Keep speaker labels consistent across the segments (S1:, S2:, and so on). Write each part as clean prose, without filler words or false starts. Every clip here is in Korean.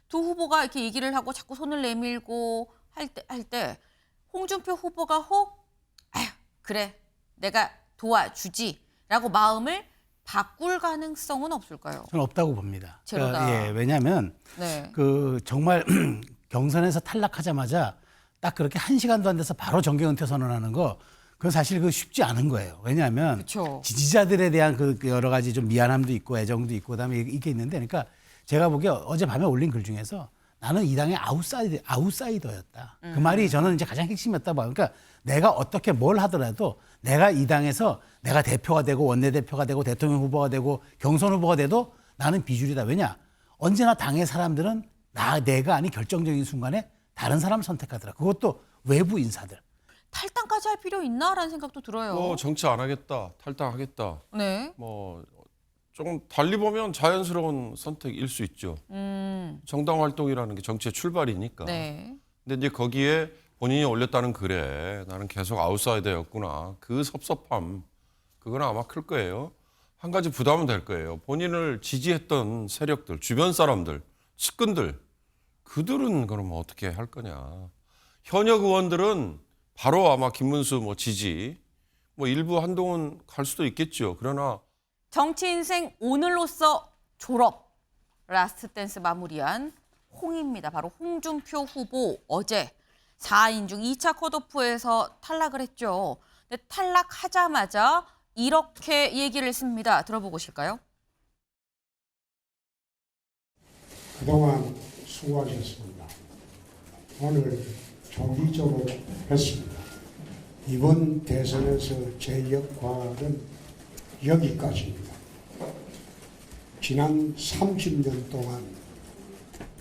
S1: 두 후보가 이렇게 얘기를 하고 자꾸 손을 내밀고 할 때 홍준표 후보가 아휴, 그래, 내가 도와주지라고 마음을 바꿀 가능성은 없을까요?
S2: 저는 없다고 봅니다.
S1: 제로다.
S2: 예, 왜냐하면
S1: 네.
S2: 정말 경선에서 탈락하자마자 딱 그렇게 1시간도 안 돼서 바로 정계 은퇴 선언하는 거 그건 사실 쉽지 않은 거예요. 왜냐하면
S1: 그쵸.
S2: 지지자들에 대한 그 여러 가지 좀 미안함도 있고 애정도 있고 그다음에 이게 있는데 그러니까 제가 보기에 어젯밤에 올린 글 중에서 나는 이 당의 아웃사이더였다. 그 말이 저는 이제 가장 핵심이었다 봐. 그러니까 내가 어떻게 뭘 하더라도 내가 이 당에서 내가 대표가 되고 원내대표가 되고 대통령 후보가 되고 경선 후보가 돼도 나는 비주류다. 왜냐? 언제나 당의 사람들은 내가 아닌 결정적인 순간에 다른 사람을 선택하더라. 그것도 외부 인사들.
S1: 탈당까지 할 필요 있나라는 생각도 들어요.
S3: 정치 안 하겠다, 탈당하겠다.
S1: 네.
S3: 조금 달리 보면 자연스러운 선택일 수 있죠. 정당 활동이라는 게 정치의 출발이니까.
S1: 네.
S3: 근데 이제 거기에 본인이 올렸다는 글에 나는 계속 아웃사이더였구나. 그 섭섭함, 그건 아마 클 거예요. 한 가지 부담은 될 거예요. 본인을 지지했던 세력들, 주변 사람들, 측근들, 그들은 그럼 어떻게 할 거냐. 현역 의원들은 바로 아마 김문수 지지, 일부 한동훈 갈 수도 있겠죠. 그러나
S1: 정치 인생 오늘로써 졸업. 라스트 댄스 마무리한 홍입니다. 바로 홍준표 후보 어제 4인 중 2차 컷오프에서 탈락을 했죠. 근데 탈락하자마자 이렇게 얘기를 했습니다. 들어보고 오실까요?
S4: 그동안 수고하셨습니다. 오늘 조기적으로 했습니다. 이번 대선에서 제 역할은 여기까지입니다. 지난 30년 동안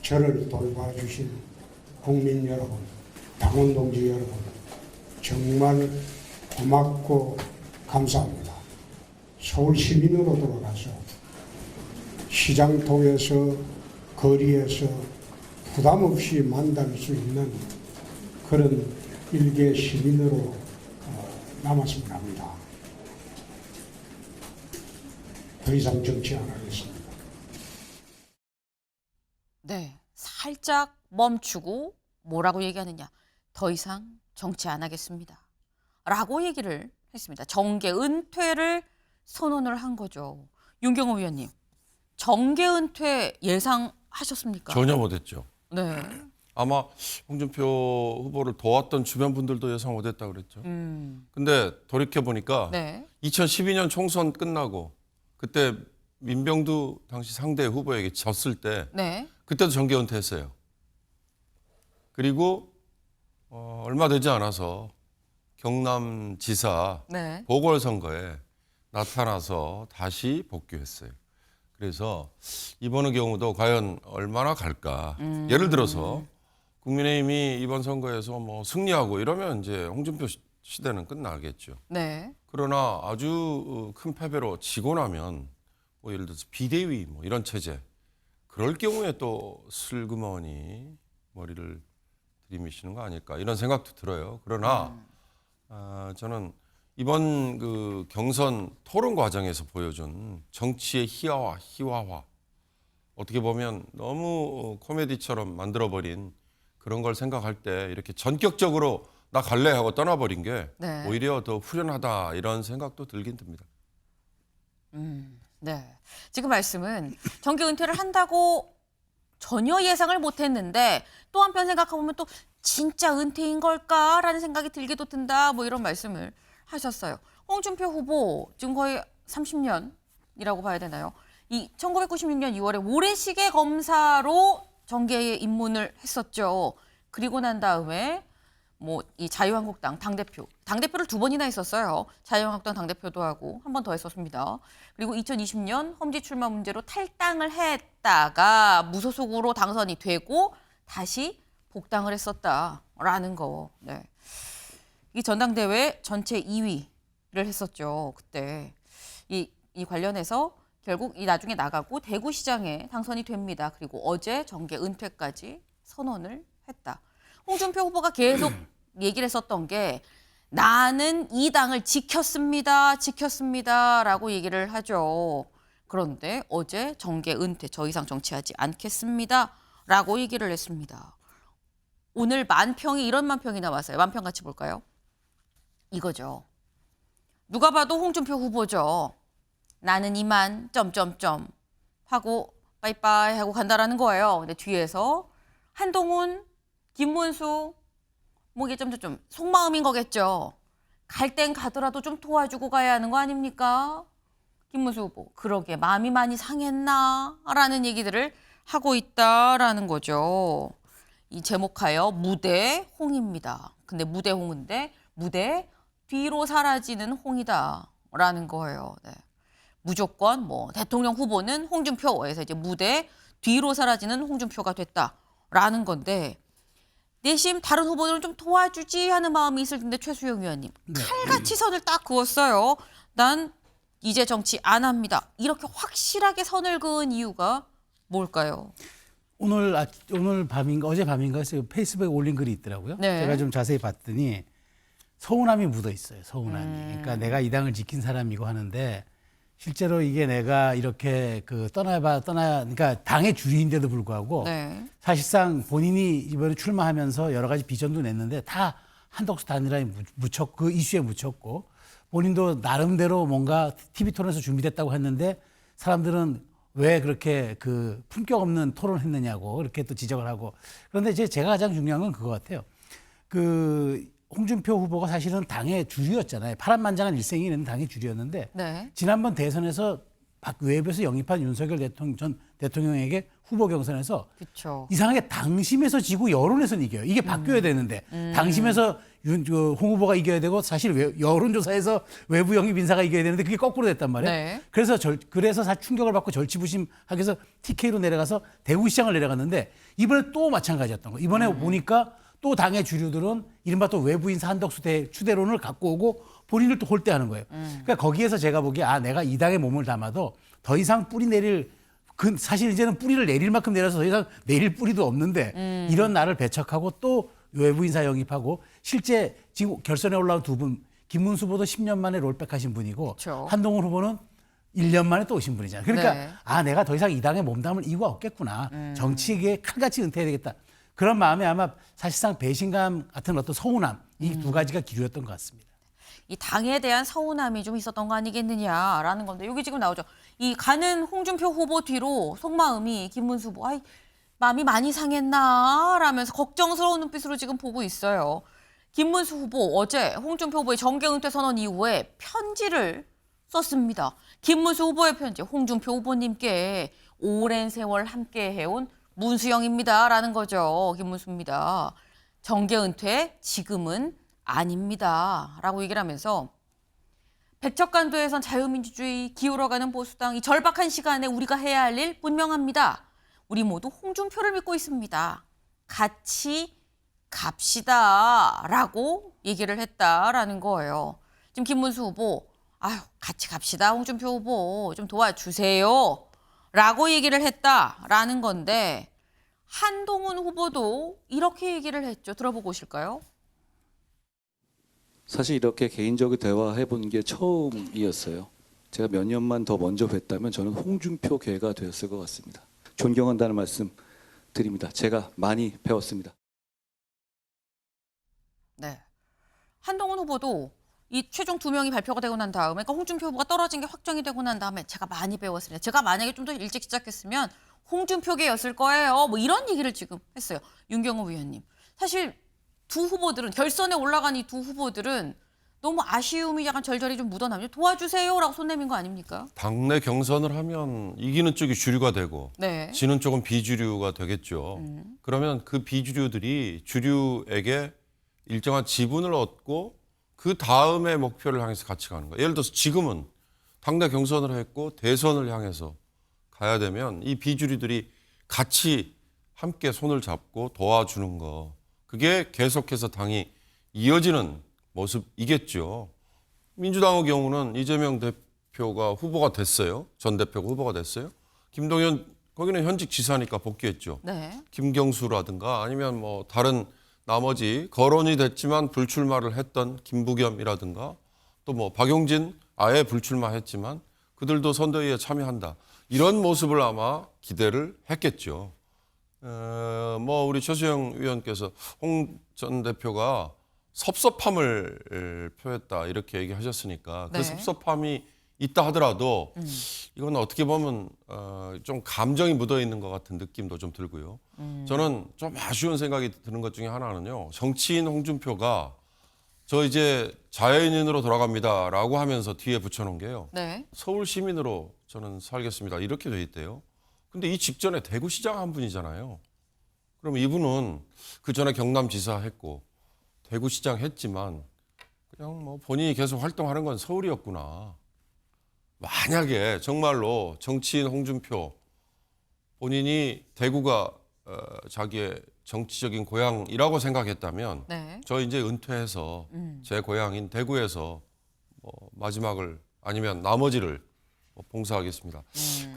S4: 저를 돌봐주신 국민 여러분, 당원 동지 여러분, 정말 고맙고 감사합니다. 서울 시민으로 돌아가서 시장통에서 거리에서 부담 없이 만날 수 있는 그런 일개 시민으로 남았으면 합니다. 더 이상 정치 안 하겠습니다.
S1: 네, 살짝 멈추고 뭐라고 얘기하느냐. 더 이상 정치 안 하겠습니다. 라고 얘기를 했습니다. 정계 은퇴를 선언을 한 거죠. 윤경호 위원님, 정계 은퇴 예상하셨습니까?
S3: 전혀 못했죠.
S1: 네.
S3: 아마 홍준표 후보를 도왔던 주변 분들도 예상 못했다고 그랬죠. 근데 돌이켜보니까
S1: 네.
S3: 2012년 총선 끝나고 그때 민병두 당시 상대 후보에게 졌을 때
S1: 네.
S3: 그때도 정계 은퇴했어요. 그리고 얼마 되지 않아서 경남지사
S1: 네.
S3: 보궐선거에 나타나서 다시 복귀했어요. 그래서 이번 경우도 과연 얼마나 갈까. 예를 들어서 국민의힘이 이번 선거에서 승리하고 이러면 이제 홍준표 시대는 끝나겠죠.
S1: 네.
S3: 그러나 아주 큰 패배로 지고 나면 예를 들어서 비대위 이런 체제, 그럴 경우에 또 슬그머니 머리를 들이미시는 거 아닐까 이런 생각도 들어요. 그러나 저는 이번 그 경선 토론 과정에서 보여준 정치의 희화화, 어떻게 보면 너무 코미디처럼 만들어버린 그런 걸 생각할 때 이렇게 전격적으로 나 갈래 하고 떠나버린 게
S1: 네.
S3: 오히려 더 후련하다 이런 생각도 들긴 듭니다.
S1: 네. 지금 말씀은 정계 은퇴를 한다고 전혀 예상을 못했는데 또 한편 생각해보면 또 진짜 은퇴인 걸까라는 생각이 들기도 든다. 이런 말씀을 하셨어요. 홍준표 후보 지금 거의 30년이라고 봐야 되나요? 이 1996년 2월에 모래시계 검사로 정계에 입문을 했었죠. 그리고 난 다음에 이 자유한국당 당대표를 2번이나 했었어요. 자유한국당 당대표도 하고 한 번 더 했었습니다. 그리고 2020년 험지 출마 문제로 탈당을 했다가 무소속으로 당선이 되고 다시 복당을 했었다라는 거. 네. 이 전당대회 전체 2위를 했었죠. 그때 이 관련해서 결국 이 나중에 나가고 대구시장에 당선이 됩니다. 그리고 어제 정계 은퇴까지 선언을 했다. 홍준표 후보가 계속 얘기를 했었던 게 나는 이 당을 지켰습니다라고 얘기를 하죠. 그런데 어제 정계 은퇴, 더 이상 정치하지 않겠습니다 라고 얘기를 했습니다. 오늘 만평이 이런 만평이 나왔어요. 만평 같이 볼까요? 이거죠. 누가 봐도 홍준표 후보죠. 나는 이만 점점점 하고 빠이빠이 하고 간다라는 거예요. 근데 뒤에서 한동훈, 김문수 뭐 이게 점점점 속마음인 거겠죠. 갈 땐 가더라도 좀 도와주고 가야 하는 거 아닙니까? 김문수 후보, 그러게 마음이 많이 상했나? 라는 얘기들을 하고 있다라는 거죠. 이 제목하여 무대 홍입니다. 근데 무대 홍인데 무대 뒤로 사라지는 홍이다라는 거예요. 네. 무조건 뭐 대통령 후보는 홍준표에서 이제 무대 뒤로 사라지는 홍준표가 됐다라는 건데 내심 다른 후보들은 좀 도와주지 하는 마음이 있을 텐데 최수영 의원님 칼같이 선을 딱 그었어요. 난 이제 정치 안 합니다. 이렇게 확실하게 선을 그은 이유가 뭘까요?
S2: 오늘 밤인가 어제 밤인가 페이스북에 올린 글이 있더라고요.
S1: 네.
S2: 제가 좀 자세히 봤더니 서운함이 묻어 있어요. 서운함이. 그러니까 내가 이 당을 지킨 사람이고 하는데 실제로 이게 내가 이렇게 그러니까 당의 주류인데도 불구하고
S1: 네.
S2: 사실상 본인이 이번에 출마하면서 여러 가지 비전도 냈는데 다 한덕수 단일화에 묻혔고 그 이슈에 묻혔고 본인도 나름대로 뭔가 TV 토론에서 준비됐다고 했는데 사람들은 왜 그렇게 그 품격 없는 토론을 했느냐고 이렇게 또 지적을 하고 그런데 이제 제가 가장 중요한 건 그거 같아요. 그 홍준표 후보가 사실은 당의 주류였잖아요. 파란만장한 일생이 있는 당의 주류였는데
S1: 네.
S2: 지난번 대선에서 외부에서 영입한 윤석열 전 대통령에게 후보 경선에서
S1: 그렇죠.
S2: 이상하게 당심에서 지고 여론에서는 이겨요. 이게 바뀌어야 되는데 당심에서 홍 후보가 이겨야 되고 사실 여론조사에서 외부 영입 인사가 이겨야 되는데 그게 거꾸로 됐단 말이에요.
S1: 네.
S2: 그래서 충격을 받고 절치부심하게 해서 TK로 내려가서 대구시장을 내려갔는데 이번에 또 마찬가지였던 거예요. 이번에 보니까 또 당의 주류들은 이른바 또 외부 인사 한덕수 추대론을 갖고 오고 본인을 또 홀대하는 거예요. 그러니까 거기에서 제가 보기에 내가 이 당에 몸을 담아도 더 이상 뿌리 내릴 사실 이제는 뿌리를 내릴 만큼 내려서 더 이상 내릴 뿌리도 없는데 이런 나를 배척하고 또 외부 인사 영입하고 실제 지금 결선에 올라온 두 분 김문수 후보도 10년 만에 롤백하신 분이고
S1: 그쵸.
S2: 한동훈 후보는 1년 만에 또 오신 분이잖아요. 그러니까
S1: 네.
S2: 내가 더 이상 이 당에 몸담을 이유가 없겠구나. 정치에 칼같이 은퇴해야 되겠다. 그런 마음에 아마 사실상 배신감 같은 어떤 서운함 이 두 가지가 기류였던 것 같습니다.
S1: 이 당에 대한 서운함이 좀 있었던 거 아니겠느냐라는 건데 여기 지금 나오죠. 이 가는 홍준표 후보 뒤로 속마음이 김문수 후보 마음이 많이 상했나 라면서 걱정스러운 눈빛으로 지금 보고 있어요. 김문수 후보 어제 홍준표 후보의 정계 은퇴 선언 이후에 편지를 썼습니다. 김문수 후보의 편지 홍준표 후보님께 오랜 세월 함께 해온 문수영입니다 라는 거죠. 김문수입니다. 정계 은퇴 지금은 아닙니다 라고 얘기를 하면서 백척간도에선 자유민주주의 기울어가는 보수당 이 절박한 시간에 우리가 해야 할 일 분명합니다. 우리 모두 홍준표를 믿고 있습니다. 같이 갑시다 라고 얘기를 했다라는 거예요. 지금 김문수 후보 같이 갑시다 홍준표 후보 좀 도와주세요 라고 얘기를 했다라는 건데 한동훈 후보도 이렇게 얘기를 했죠. 들어보고 오실까요?
S5: 사실 이렇게 개인적으로 대화해본 게 처음이었어요. 제가 몇 년만 더 먼저 뵀다면 저는 홍준표 계가 되었을 것 같습니다. 존경한다는 말씀 드립니다. 제가 많이 배웠습니다.
S1: 네. 한동훈 후보도 이 최종 2명이 발표가 되고 난 다음에 그러니까 홍준표 후보가 떨어진 게 확정이 되고 난 다음에 제가 많이 배웠습니다. 제가 만약에 좀 더 일찍 시작했으면 홍준표계였을 거예요. 뭐 이런 얘기를 지금 했어요. 윤경호 의원님. 사실 두 후보들은 결선에 올라간 이 두 후보들은 너무 아쉬움이 약간 절절히 좀 묻어나면 도와주세요라고 손 내민 거 아닙니까?
S3: 당내 경선을 하면 이기는 쪽이 주류가 되고
S1: 네.
S3: 지는 쪽은 비주류가 되겠죠. 그러면 그 비주류들이 주류에게 일정한 지분을 얻고 그 다음에 목표를 향해서 같이 가는 거예요. 예를 들어서 지금은 당내 경선을 했고 대선을 향해서 가야 되면 이 비주류들이 같이 함께 손을 잡고 도와주는 거. 그게 계속해서 당이 이어지는 모습이겠죠. 민주당의 경우는 이재명 대표가 후보가 됐어요. 전 대표가 후보가 됐어요. 김동연 거기는 현직 지사니까 복귀했죠.
S1: 네.
S3: 김경수라든가 아니면 뭐 다른 나머지 거론이 됐지만 불출마를 했던 김부겸이라든가 또 뭐 박용진 아예 불출마했지만 그들도 선대위에 참여한다. 이런 모습을 아마 기대를 했겠죠. 뭐 우리 최수영 위원께서 홍 전 대표가 섭섭함을 표했다 이렇게 얘기하셨으니까
S1: 네.
S3: 그 섭섭함이 있다 하더라도 이건 어떻게 보면 좀 감정이 묻어 있는 것 같은 느낌도 좀 들고요. 저는 좀 아쉬운 생각이 드는 것 중에 하나는요. 정치인 홍준표가 저 이제 자연인으로 돌아갑니다라고 하면서 뒤에 붙여놓은 게요.
S1: 네.
S3: 서울 시민으로 저는 살겠습니다. 이렇게 돼 있대요. 근데 이 직전에 대구시장 한 분이잖아요. 그럼 이분은 그 전에 경남지사 했고 대구시장 했지만 그냥 뭐 본인이 계속 활동하는 건 서울이었구나. 만약에 정말로 정치인 홍준표 본인이 대구가 자기의 정치적인 고향이라고 생각했다면
S1: 네.
S3: 저 이제 은퇴해서 제 고향인 대구에서 뭐 마지막을 아니면 나머지를 봉사하겠습니다.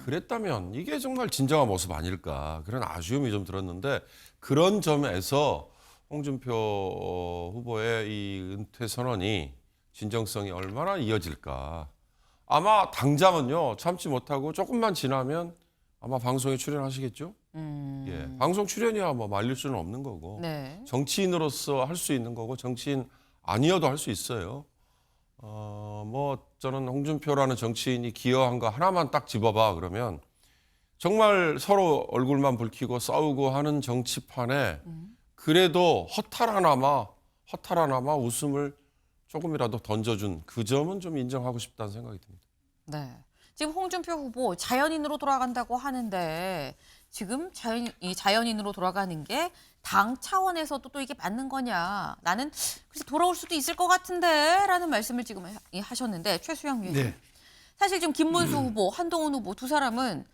S3: 그랬다면 이게 정말 진정한 모습 아닐까 그런 아쉬움이 좀 들었는데 그런 점에서 홍준표 후보의 이 은퇴 선언이 진정성이 얼마나 이어질까. 아마 당장은요 참지 못하고 조금만 지나면 아마 방송에 출연하시겠죠. 예, 방송 출연이야 뭐 말릴 수는 없는 거고
S1: 네.
S3: 정치인으로서 할 수 있는 거고 정치인 아니어도 할 수 있어요. 뭐 저는 홍준표라는 정치인이 기여한 거 하나만 딱 집어봐 그러면 정말 서로 얼굴만 붉히고 싸우고 하는 정치판에 그래도 허탈하나마 웃음을 조금이라도 던져준 그 점은 좀 인정하고 싶다는 생각이 듭니다.
S1: 네. 지금 홍준표 후보 자연인으로 돌아간다고 하는데 지금 자연인으로 돌아가는 게 당 차원에서도 또 이게 맞는 거냐. 나는 그래서 돌아올 수도 있을 것 같은데 라는 말씀을 지금 하셨는데 최수영 위원님.
S2: 네.
S1: 사실 지금 김문수 후보, 한동훈 후보 두 사람은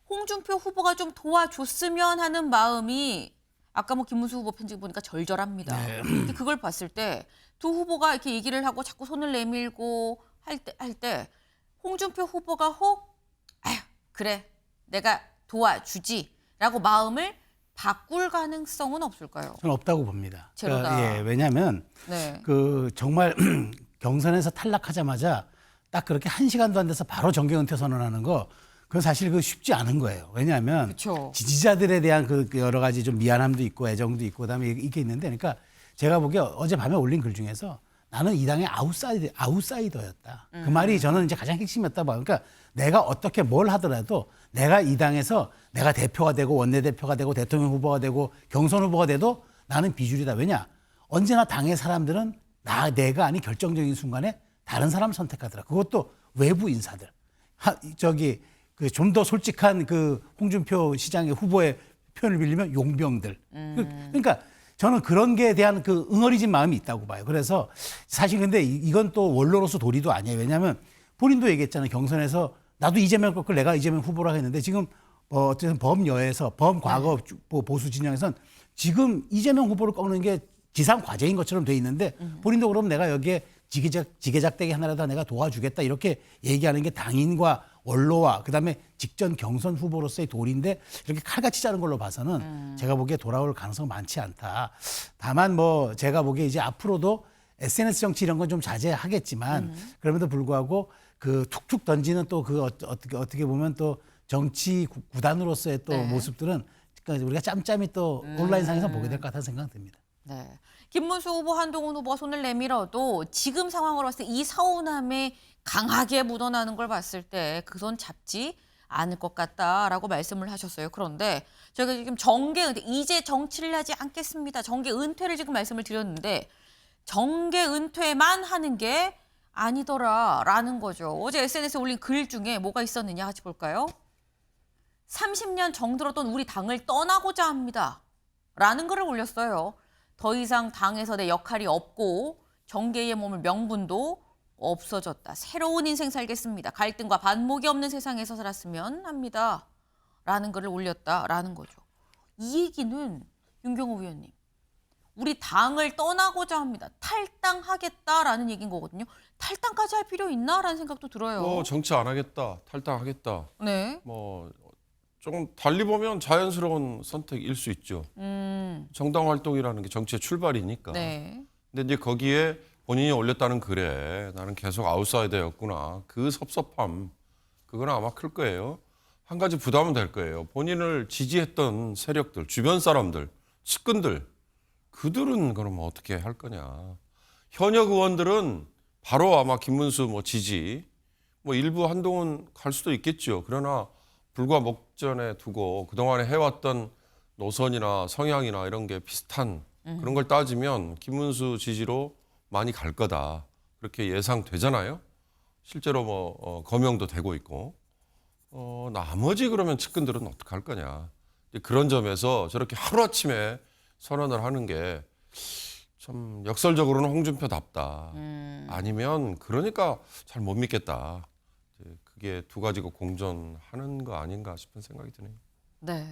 S1: 홍준표 후보가 좀 도와줬으면 하는 마음이 아까 뭐 김문수 후보 편집 보니까 절절합니다. 근데 그걸 봤을 때 두 후보가 이렇게 얘기를 하고 자꾸 손을 내밀고 할 때 홍준표 후보가 아휴 그래 내가 도와주지라고 마음을 바꿀 가능성은 없을까요?
S2: 저는 없다고 봅니다.
S1: 제로다.
S2: 예, 왜냐하면
S1: 네.
S2: 그 정말 경선에서 탈락하자마자 딱 그렇게 1시간도 안 돼서 바로 정계 은퇴 선언하는 거 그건 사실 그 쉽지 않은 거예요. 왜냐하면
S1: 그쵸.
S2: 지지자들에 대한 그 여러 가지 좀 미안함도 있고 애정도 있고 그다음에 이게 있는데 그러니까 제가 보기에 어젯밤에 올린 글 중에서 나는 이 당의 아웃사이더였다. 그 말이 저는 이제 가장 핵심이었다 봐. 그러니까 내가 어떻게 뭘 하더라도 내가 이 당에서 내가 대표가 되고 원내대표가 되고 대통령 후보가 되고 경선 후보가 돼도 나는 비주류다. 왜냐? 언제나 당의 사람들은 내가 아닌 결정적인 순간에 다른 사람 선택하더라. 그것도 외부 인사들. 그 좀 더 솔직한 그 홍준표 시장의 후보의 표현을 빌리면 용병들. 그러니까 저는 그런 게에 대한 그 응어리진 마음이 있다고 봐요. 그래서 사실 근데 이건 또 원로로서 도리도 아니에요. 왜냐하면 본인도 얘기했잖아요. 경선에서 나도 이재명 꺾을 내가 이재명 후보라고 했는데 지금 어쨌든 범여에서 범과거 보수 진영에선 지금 이재명 후보를 꺾는 게 지상 과제인 것처럼 돼 있는데 본인도 그럼 내가 여기에 지게작대기 하나라도 내가 도와주겠다 이렇게 얘기하는 게 당인과 원로와 그다음에 직전 경선 후보로서의 도리인데 이렇게 칼같이 자른 걸로 봐서는 제가 보기에 돌아올 가능성 많지 않다. 다만 뭐 제가 보기에 이제 앞으로도 SNS 정치 이런 건 좀 자제하겠지만 그럼에도 불구하고 그 툭툭 던지는 또 그 어떻게 보면 또 정치 구단으로서의 또
S1: 네.
S2: 모습들은 그러니까 우리가 짬짬이 또 온라인상에서 보게 될 것 같다는 생각이 듭니다.
S1: 네. 김문수 후보, 한동훈 후보가 손을 내밀어도 지금 상황으로 봤을 때 이 서운함에 강하게 묻어나는 걸 봤을 때 그 손 잡지 않을 것 같다라고 말씀을 하셨어요. 그런데 저희가 지금 정계 은퇴, 이제 정치를 하지 않겠습니다. 정계 은퇴를 지금 말씀을 드렸는데 정계 은퇴만 하는 게 아니더라라는 거죠. 어제 SNS에 올린 글 중에 뭐가 있었느냐 같이 볼까요? 30년 정들었던 우리 당을 떠나고자 합니다. 라는 글을 올렸어요. 더 이상 당에서 내 역할이 없고 정계에 머물 명분도 없어졌다. 새로운 인생 살겠습니다. 갈등과 반목이 없는 세상에서 살았으면 합니다. 라는 글을 올렸다라는 거죠. 이 얘기는 윤경호 의원님, 우리 당을 떠나고자 합니다. 탈당하겠다라는 얘기인 거거든요. 탈당까지 할 필요 있나라는 생각도 들어요.
S3: 뭐 정치 안 하겠다, 탈당하겠다.
S1: 네.
S3: 뭐 조금 달리 보면 자연스러운 선택일 수 있죠. 정당 활동이라는 게 정치의 출발이니까.
S1: 네.
S3: 근데 이제 거기에 본인이 올렸다는 글에 나는 계속 아웃사이더였구나. 그 섭섭함, 그건 아마 클 거예요. 한 가지 부담은 될 거예요. 본인을 지지했던 세력들, 주변 사람들, 측근들, 그들은 그럼 어떻게 할 거냐. 현역 의원들은 바로 아마 김문수 뭐 지지, 뭐 일부 한동훈 갈 수도 있겠죠. 그러나 불과 목전에 두고 그동안에 해왔던 노선이나 성향이나 이런 게 비슷한 그런 걸 따지면 김문수 지지로 많이 갈 거다. 그렇게 예상되잖아요. 실제로 뭐 거명도 되고 있고. 나머지 그러면 측근들은 어떻게 할 거냐. 그런 점에서 저렇게 하루아침에 선언을 하는 게 참 역설적으로는 홍준표답다. 아니면 그러니까 잘 못 믿겠다. 이제 그게 두 가지가 공존하는 거 아닌가 싶은 생각이 드네요.
S1: 네.